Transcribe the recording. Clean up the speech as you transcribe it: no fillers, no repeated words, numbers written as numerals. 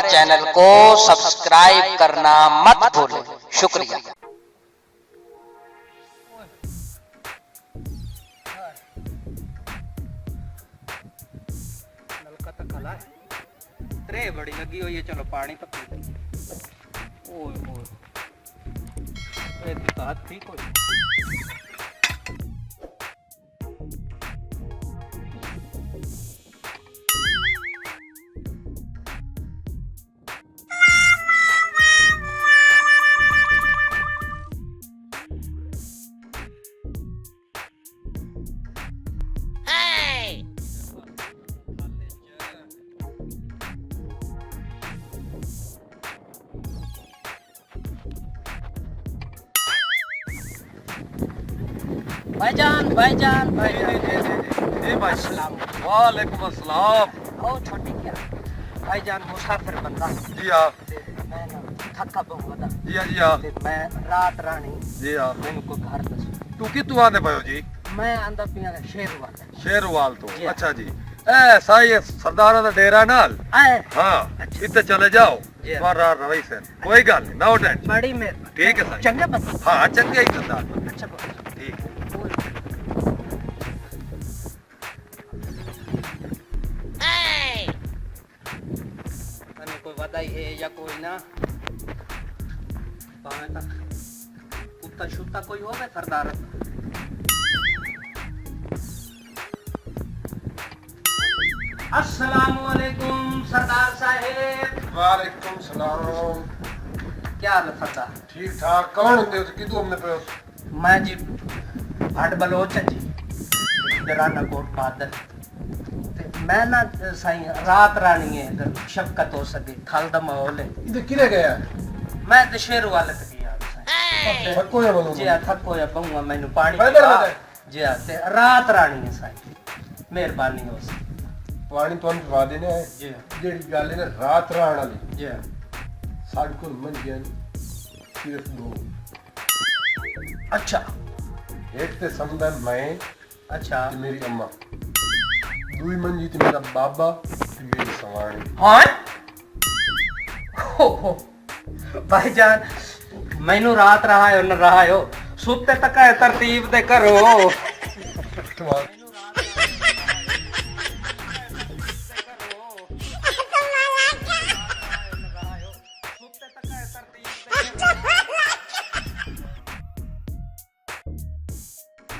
Channel को subscribe करना मत भूलें। शुक्रिया। नलका तो खला है, ट्रे बड़ी लगी हुई है, चलो पानी तो पी लें। ओए ओए, ये दिक्कत ठीक हो। भाईजान भाईजान भाईजान भाई सलाम वालेकुम अस्सलाम। ओ छोटी क्या भाईजान मुसाफिर बंदा जी हाँ मैं ना थका बहुत जी हाँ जी हाँ ते मैं रात रानी जी हाँ। मैंने को घर दसो तू कितों आने पायो जी? मैं आंदा पिया शेर वाला शेरवाल तो। जी। अच्छा जी, ए साई सरदारा दा डेरा नाल। आए हाँ अच्छा। इतने चले जाओ जी। मारा रवई से कोई गल नहीं, नो टेंशन। बड़ी मेहरबानी। ठीक है साई। चंगा बंदा। हाँ चंगे ही सरदार। अच्छा बोल। ठीक है। मैंने कोई वादाई है या कोई ना पावे तक कुत्ता शुत्ता कोई होगा सरदार। अस्सलाम वालेकुम सरदार साहेब। वालेकुम सलाम। क्या हाल है सरदार? ठीक ठाक। कौन होंदे हो कितों हमने पायो? मैं जी हट बलोच जी जराना कोट बादल ते मैं ना साईं रात रानी है अगर शफकत हो सके थल दा माहौल है। इधर किने गया? मैं ते शेर वाले तक गया साईं। थको या बोलूं? जी हाँ थको या बहुआ मैनू पानी बदल पिला। बदल। जी हाँ ते रात रानी है साईं मेहरबानी हो सी। पानी तो पवा देने है। जी हाँ जेड़ी गल है ना रात राण वाली जी हाँ साड को मन गया सिर्फ दो। अच्छा एक ते समदन मैं अच्छा ते मेरी अम्मा, दूई मंजी ते मेरा बाबा ते मेरी सवाणी। हाँ हो भाईजान मैनू रात रहा हो न रहा हो सुते तक तरतीब दे करो।